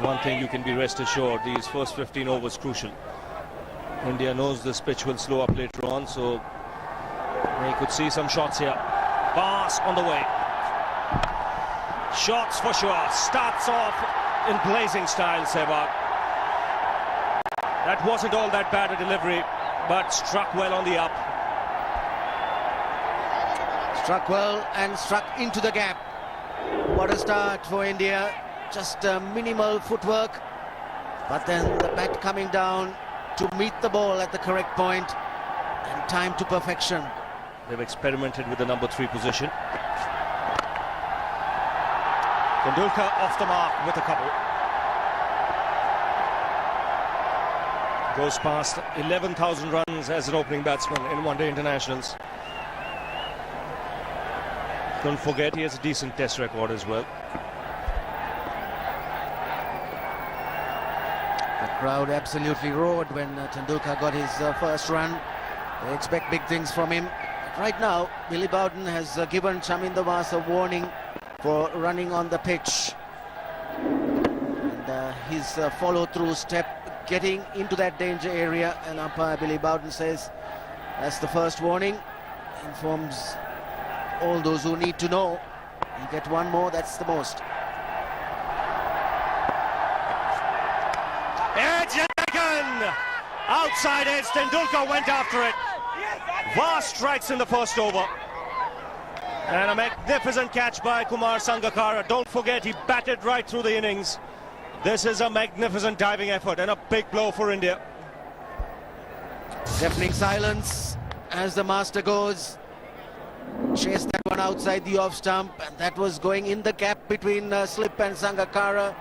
one thing you can be rest assured, these first 15 overs crucial. India knows this pitch will slow up later on, so they could see some shots here. Pass on the way. Shots for sure. Starts off in blazing style, Sehwag. That wasn't all that bad a delivery, but struck well on the up. Struck well and struck into the gap. What a start for India. Just minimal footwork, but then the bat coming down to meet the ball at the correct point and time to perfection. They've experimented with the number 3 position. Tendulkar off the mark with a couple. Goes past 11,000 runs as an opening batsman in one-day internationals. Don't forget, he has a decent test record as well. The crowd absolutely roared when Tendulkar got his first run. They expect big things from him. But right now, Billy Bowden has given Chaminda Vaas a warning for running on the pitch. And his follow-through step getting into that danger area, and umpire Billy Bowden says that's the first warning. Informs all those who need to know. You get one more, that's the most. Edge taken! Outside edge, Tendulkar went after it. Vast strikes in the first over. And a magnificent catch by Kumar Sangakkara. Don't forget, he batted right through the innings. This is a magnificent diving effort and a big blow for India. Deafening silence as the master goes. Chased that one outside the off stump, and that was going in the gap between Slip and Sangakkara,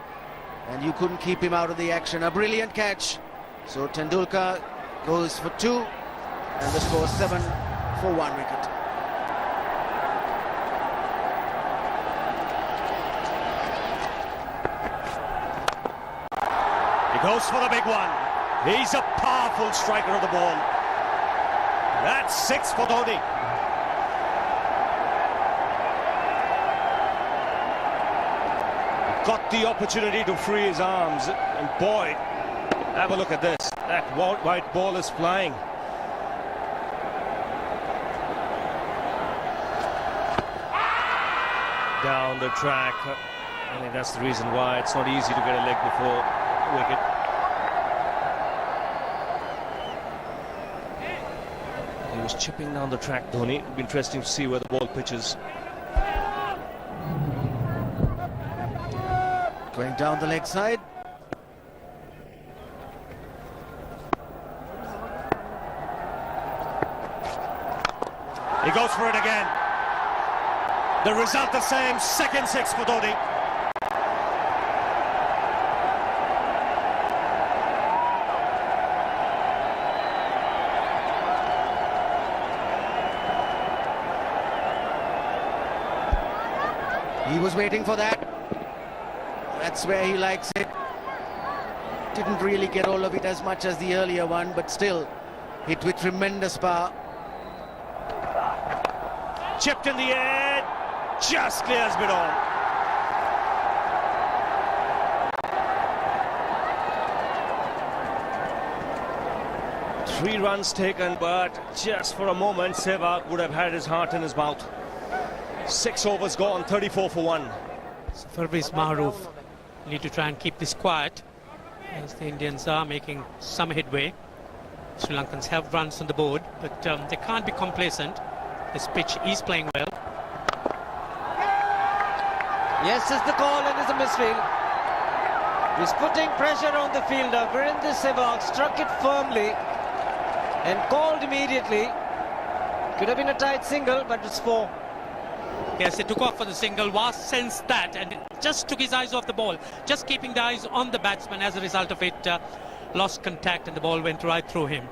and you couldn't keep him out of the action. A brilliant catch. So Tendulkar goes for 2, and the score 7 for 1 wicket. He goes for the big one. He's a powerful striker of the ball. That's 6 for Dhoni. Got the opportunity to free his arms, and boy, have a look at this. That white ball is flying. Down the track. I think that's the reason why it's not easy to get a leg before wicket. He was chipping down the track, Dhoni. It'll be interesting to see where the ball pitches. Going down the leg side. He goes for it again. The result the same, second 6 for Dhoni. He was waiting for that. That's where he likes it. Didn't really get all of it as much as the earlier one, but still hit with tremendous power. Chipped in the air, just clears mid on. Three runs taken, but just for a moment, Sehwag would have had his heart in his mouth. 6 overs gone, 34 for 1. Farviz Mahroof need to try and keep this quiet as the Indians are making some headway. Sri Lankans have runs on the board, but they can't be complacent. This pitch is playing well. Yes is the call, and is a misfield. He's putting pressure on the fielder. Virendra Sehwag struck it firmly and called immediately. Could have been a tight single, but it's 4. Yes, he took off for the single. Was sensed that and just took his eyes off the ball. Just keeping the eyes on the batsman. As a result of it, lost contact and the ball went right through him.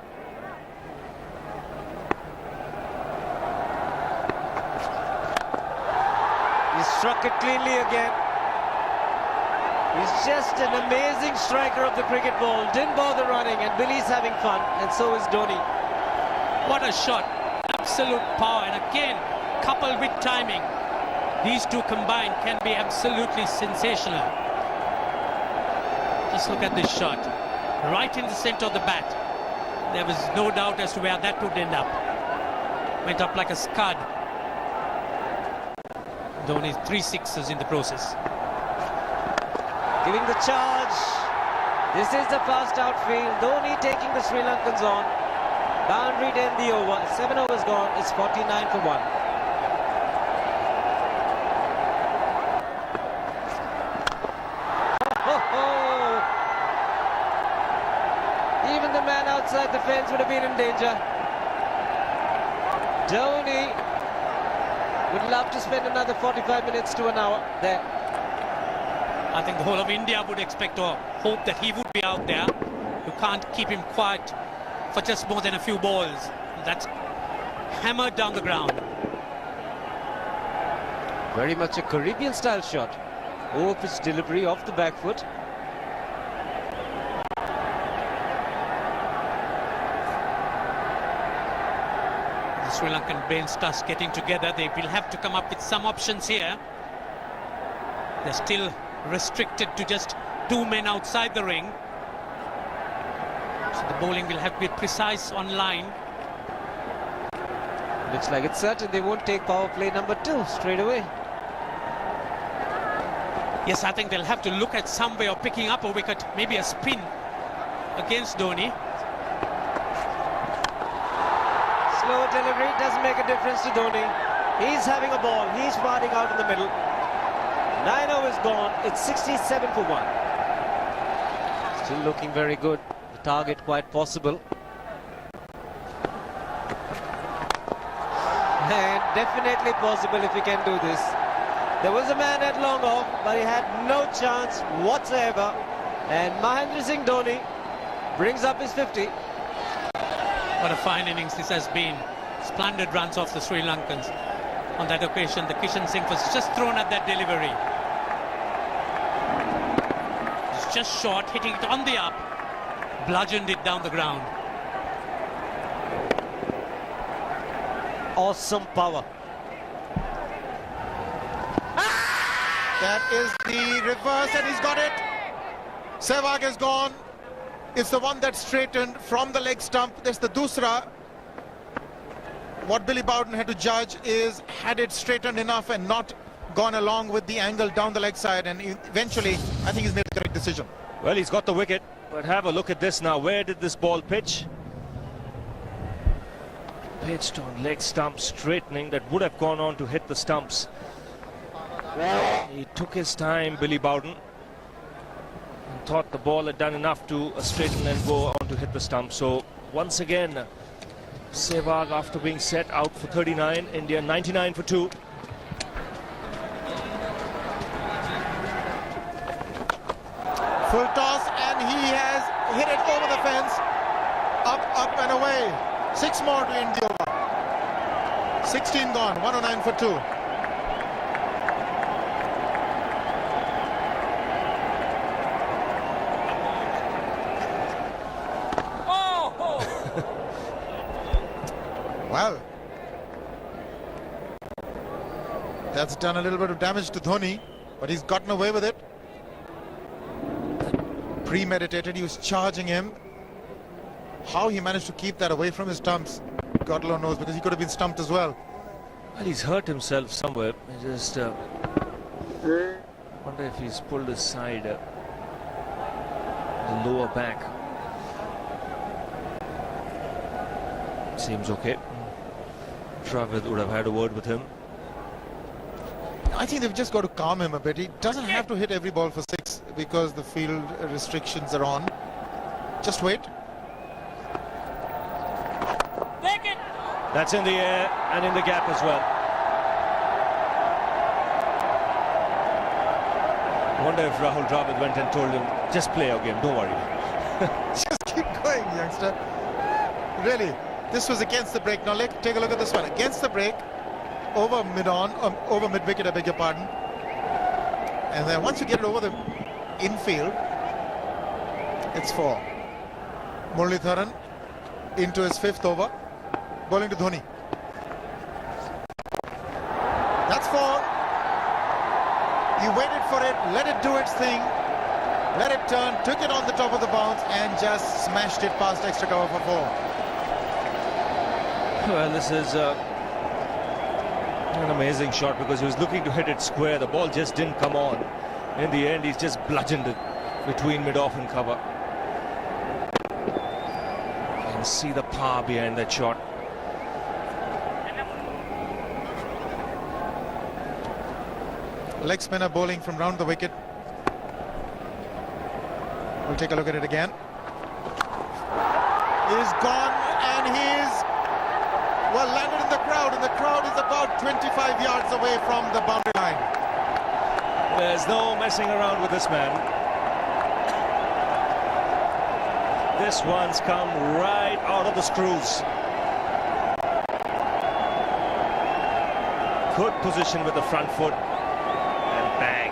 He struck it cleanly again. He's just an amazing striker of the cricket ball. Didn't bother running, and Billy's having fun, and so is Dhoni. What a shot. Absolute power, and again, coupled with timing, these two combined can be absolutely sensational. Just look at this shot. Right in the centre of the bat. There was no doubt as to where that would end up. Went up like a scud. Dhoni 3 sixes in the process. Giving the charge. This is the fast outfield. Dhoni taking the Sri Lankans on. Boundary to end the over. 7 overs gone. It's 49 for 1. Even the man outside the fence would have been in danger. Dhoni would love to spend another 45 minutes to an hour there. I think the whole of India would expect or hope that he would be out there. You can't keep him quiet for just more than a few balls. That's hammered down the ground. Very much a Caribbean style shot. Over-pitch delivery off the back foot. The Sri Lankan brain starts getting together. They will have to come up with some options here. They're still restricted to just 2 men outside the ring. So the bowling will have to be precise on line. Looks like it's certain they won't take power play number 2 straight away. Yes, I think they'll have to look at some way of picking up a wicket, maybe a spin against Dhoni. Slow delivery doesn't make a difference to Dhoni. He's having a ball. He's firing out in the middle. 9 overs gone. It's 67 for 1. Still looking very good. The target quite possible. And definitely possible if he can do this. There was a man at long off, but he had no chance whatsoever. And Mahendra Singh Dhoni brings up his 50. What a fine innings this has been. Splendid runs off the Sri Lankans. On that occasion, the Kishan Singh was just thrown at that delivery. It's just short, hitting it on the up, bludgeoned it down the ground. Awesome power. That is the reverse, and he's got it. Sehwag is gone. It's the one that's straightened from the leg stump. That's the dusra. What Billy Bowden had to judge is, had it straightened enough and not gone along with the angle down the leg side, and eventually I think he's made the correct decision. Well, he's got the wicket, but have a look at this now. Where did this ball pitch? Pitched on leg stump, straightening. That would have gone on to hit the stumps. He took his time, Billy Bowden, and thought the ball had done enough to straighten and go on to hit the stump. So once again, Sehwag, after being set, out for 39. India 99 for 2. Full toss, and he has hit it over the fence. Up and away. 6 more to end the over. 16 gone, 109 for 2. Well, that's done a little bit of damage to Dhoni, but he's gotten away with it. Premeditated, he was charging him. How he managed to keep that away from his stumps, God alone knows, because he could have been stumped as well. Well, he's hurt himself somewhere. I just wonder if he's pulled his side, the lower back. Seems okay. Travis would have had a word with him. I think they've just got to calm him a bit. He doesn't have to hit every ball for 6 because the field restrictions are on. Just wait. That's in the air and in the gap as well. I wonder if Rahul Dravid went and told him, just play your game, don't worry. Just keep going, youngster. Really, this was against the break. Now take a look at this one. Against the break, over mid-wicket, I beg your pardon. And then once you get it over the infield, it's 4. Muralitharan into his 5th over, bowling to Dhoni. That's 4. He waited for it, let it do its thing. let it turn, took it on the top of the bounce and just smashed it past extra cover for 4. Well, this is an amazing shot because he was looking to hit it square. The ball just didn't come on. In the end, he's just bludgeoned it between mid-off and cover. You can see the power behind that shot. Leg spinner bowling from round the wicket. We'll take a look at it again. He's gone and he's, well, landed in the crowd, and the crowd is about 25 yards away from the boundary line. There's no messing around with this man. This one's come right out of the screws. Good position with the front foot. And bang.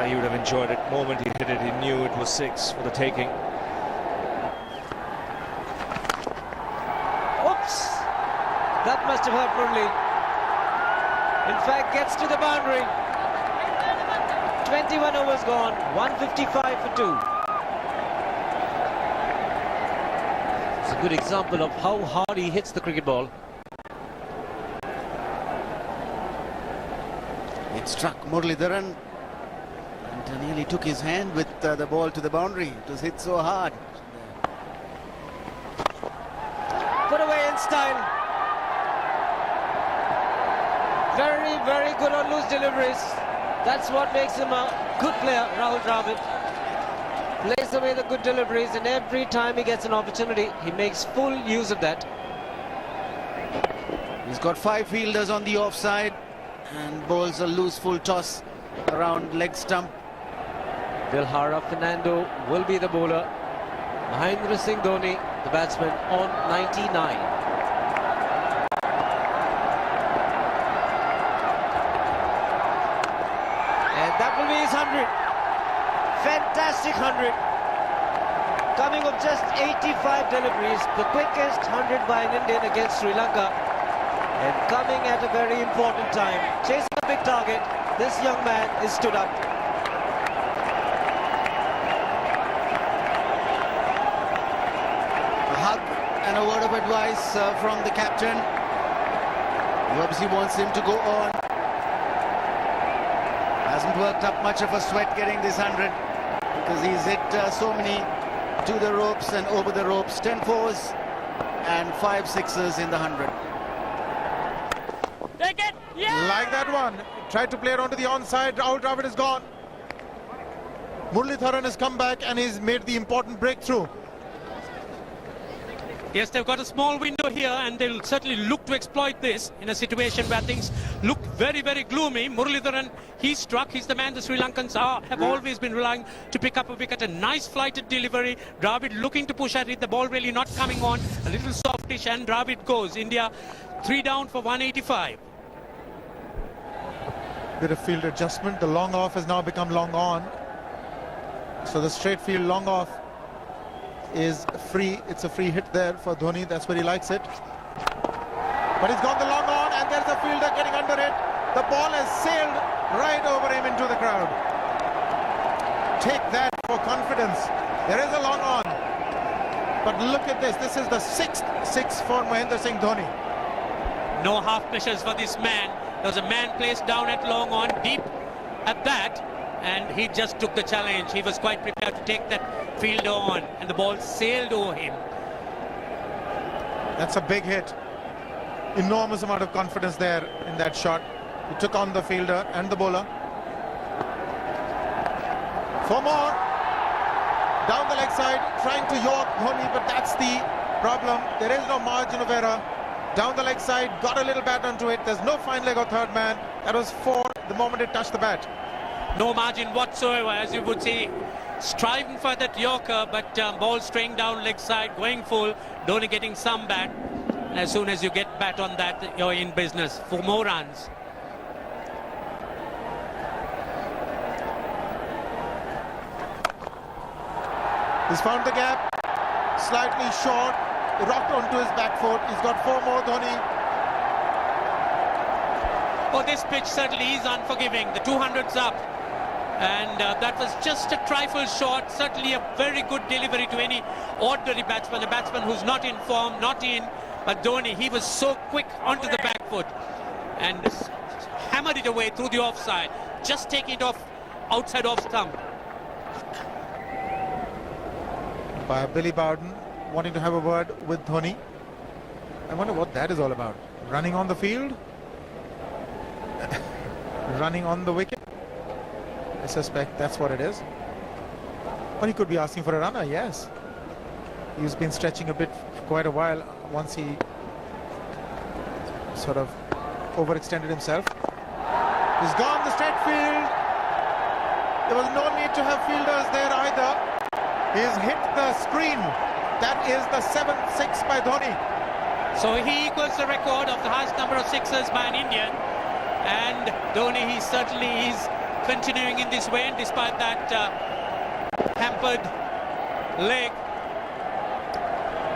He would have enjoyed it. The moment he hit it, he knew it was 6 for the taking. Oops! That must have hurt Murli. In fact, gets to the boundary. 21 overs gone, 155 for 2. It's a good example of how hard he hits the cricket ball. It struck Muralidharan and nearly took his hand with the ball to the boundary. It was hit so hard. Put away in style. Very, very good on loose deliveries. That's what makes him a good player, Rahul Dravid. Plays away the good deliveries, and every time he gets an opportunity, he makes full use of that. He's got 5 fielders on the offside and bowls a loose full toss around leg stump. Dilhara Fernando will be the bowler. Mahendra Singh Dhoni, the batsman, on 99. And that will be his 100. Fantastic 100. Coming of just 85 deliveries, the quickest 100 by an Indian against Sri Lanka. And coming at a very important time. Chasing a big target, this young man is stood up. A hug and a word of advice from the captain. He obviously wants him to go on. Hasn't worked up much of a sweat getting this 100 because he's hit so many to the ropes and over the ropes. 10 fours and 5 sixes in the 100. Take it! Yeah! Like that one. Tried to play it onto the onside. Rahul Dravid is gone. Muralidharan has come back and he's made the important breakthrough. Yes, they've got a small window here and they'll certainly look to exploit this in a situation where things look very, very gloomy. Muralidharan, he's struck. He's the man the Sri Lankans have always been relying to pick up a wicket. A nice flighted delivery. Dravid looking to push at it. The ball really not coming on. A little softish and Dravid goes. India 3 down for 185. Bit of field adjustment. The long off has now become long on. So the straight field long off is free. It's a free hit there for Dhoni. That's where he likes it. But he's gone the long on and there's a fielder getting under it. The ball has sailed right over him into the crowd. Take that for confidence. There is a long on. But look at this. This is the 6th 6 for Mahendra Singh Dhoni. No half measures for this man. There was a man placed down at long on, deep at that, and he just took the challenge. He was quite prepared to take that fielder on, and the ball sailed over him. That's a big hit. Enormous amount of confidence there in that shot. He took on the fielder and the bowler. 4 more. Down the leg side, trying to york Dhoni, but that's the problem. There is no margin of error. Down the leg side, got a little bat onto it. There's no fine leg or third man. That was 4 the moment it touched the bat. No margin whatsoever, as you would see. Striving for that yorker, but ball straying down leg side, going full. Dhoni getting some bat. And as soon as you get bat on that, you're in business for more runs. He's found the gap. Slightly short. Rocked onto his back foot. He's got 4 more, Dhoni. for this pitch certainly is unforgiving. The 200's up, and that was just a trifle short. Certainly a very good delivery to any ordinary batsman, a batsman who's not in form, not in. But Dhoni, he was so quick onto the back foot and hammered it away through the offside, just taking it off outside off stump. By Billy Bowden wanting to have a word with Dhoni. I wonder what that is all about. Running on the field? Running on the wicket? I suspect that's what it is. But he could be asking for a runner, yes. He's been stretching a bit for quite a while once he sort of overextended himself. He's gone the straight field. There was no need to have fielders there either. He's hit the screen. That is the 7th six by Dhoni. So he equals the record of the highest number of sixes by an Indian. And Dhoni, he certainly is continuing in this way, despite that hampered leg.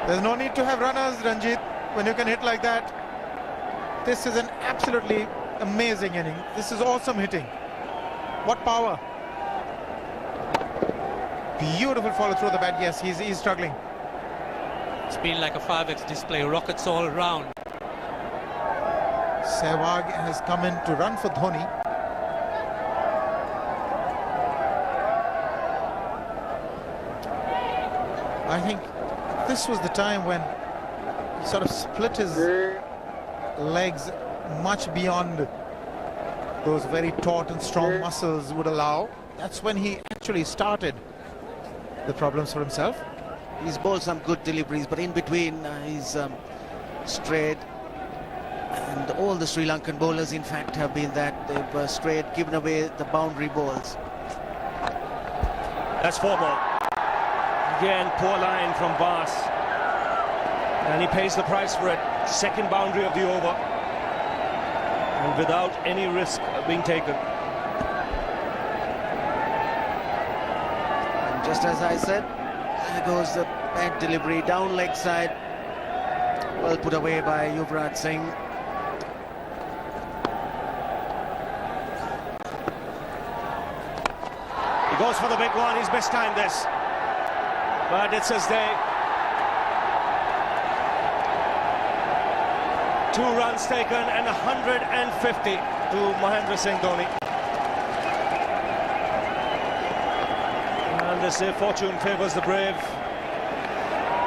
There's no need to have runners, Ranjit, when you can hit like that. This is an absolutely amazing inning. This is awesome hitting. What power. Beautiful follow through the bat. Yes, he's struggling. It's been like a 5x display, rockets all round. Sehwag has come in to run for Dhoni. I think this was the time when he sort of split his legs much beyond those very taut and strong muscles would allow. That's when he actually started the problems for himself. He's bowled some good deliveries, but in between he's strayed. And all the Sri Lankan bowlers, in fact, have been that. They've strayed, given away the boundary balls. That's 4 ball. Again, poor line from Bas. And he pays the price for it. Second boundary of the over. And without any risk being taken. And just as I said, there goes the bad delivery down leg side. Well put away by Yuvraj Singh. He goes for the big one. He's mistimed this. But it's his day. 2 runs taken and 150 to Mahendra Singh Dhoni. And they say fortune favours the brave.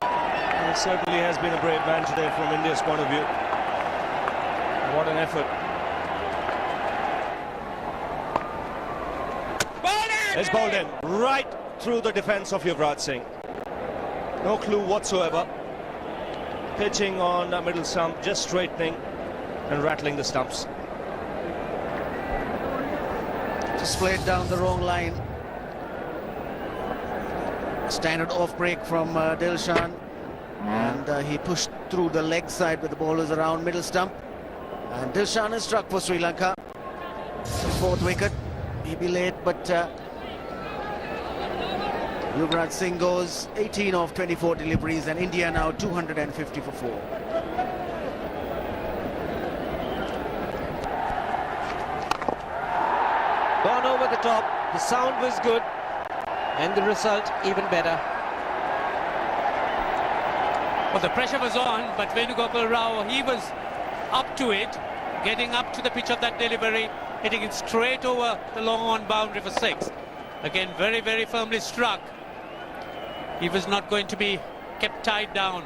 And it certainly has been a brave man today from India's point of view. What an effort. It's bowled in right through the defence of Yuvraj Singh. No clue whatsoever. Pitching on the middle stump, just straightening and rattling the stumps. Just played down the wrong line. Standard off break from Dilshan. And he pushed through the leg side with the ball was around middle stump. And Dilshan is struck for Sri Lanka. 4th wicket. Maybe late, but Yuvraj Singh goes 18 of 24 deliveries, and India now 250 for 4. Gone over the top. The sound was good, and the result even better. Well, the pressure was on, but Venugopal Rao, he was up to it, getting up to the pitch of that delivery, hitting it straight over the long on boundary for 6. Again, very, very firmly struck. He was not going to be kept tied down.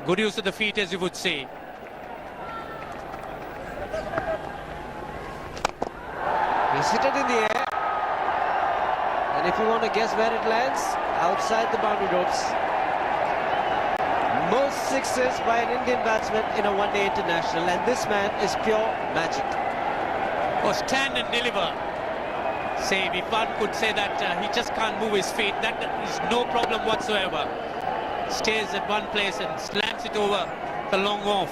Good use of the feet, as you would say. He's hit it in the air. And if you want to guess where it lands, outside the boundary ropes. Most sixes by an Indian batsman in a one-day international, and this man is pure magic. Oh, stand and deliver. Say, if one could say that he just can't move his feet, that is no problem whatsoever. Stays at one place and slams it over the long off.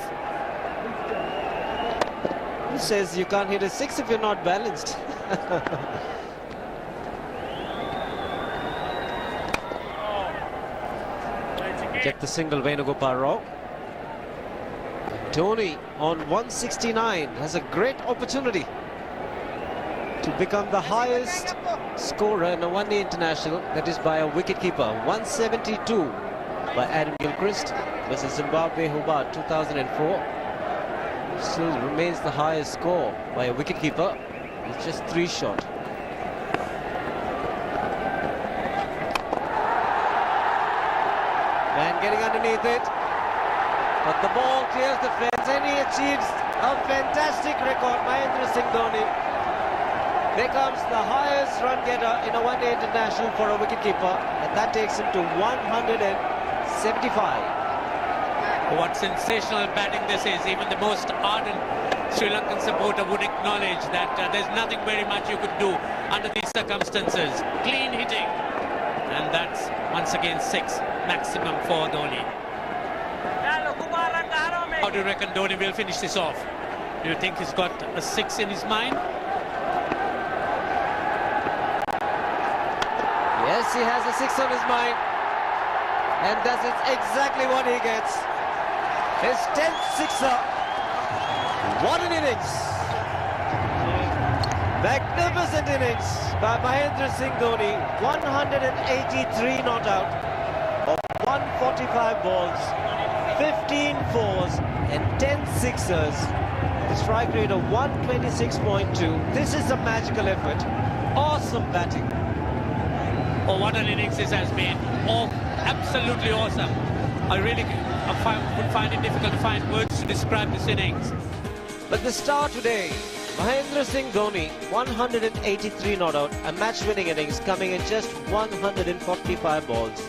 Who says you can't hit a 6 if you're not balanced? Check the single, Venugopal Rao. Dhoni on 169 has a great opportunity to become the highest scorer in a one-day international, that is by a wicketkeeper. 172 by Adam Gilchrist versus Zimbabwe Hobart 2004. Still remains the highest score by a wicketkeeper. It's just 3 short. Man getting underneath it, but the ball clears the fence and he achieves a fantastic record. Mahendra Singh Dhoni becomes the highest run getter in a one-day international for a wicketkeeper, and that takes him to 175. What sensational batting this is. Even the most ardent Sri Lankan supporter would acknowledge that there's nothing very much you could do under these circumstances. Clean hitting, and that's once again 6 maximum for Dhoni. How do you reckon Dhoni will finish this off? Do you think he's got a 6 in his mind? Yes, he has a 6 on his mind, and that is exactly what he gets. His 10th sixer. What an innings! Magnificent innings by Mahendra Singh Dhoni. 183 not out of 145 balls, 15 fours and 10 sixers. The strike rate of 126.2. This is a magical effort. Awesome batting. Oh, what an innings this has been. Oh, absolutely awesome. I really would find it difficult to find words to describe this innings. But the star today, Mahendra Singh Dhoni, 183 not out, a match-winning innings coming in just 145 balls.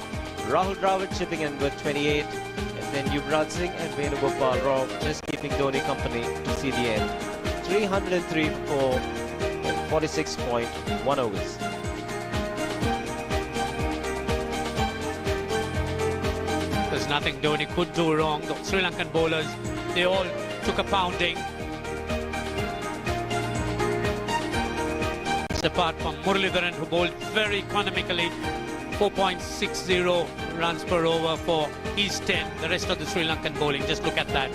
Rahul Dravid chipping in with 28, and then Yuvraj Singh and Venugopal Rao just keeping Dhoni company to see the end. 303 for 46.1 overs. There's nothing Dhoni could do wrong. The Sri Lankan bowlers, they all took a pounding. Apart from Muralidharan, who bowled very economically, 4.60 runs per over for his 10. The rest of the Sri Lankan bowling, just look at that.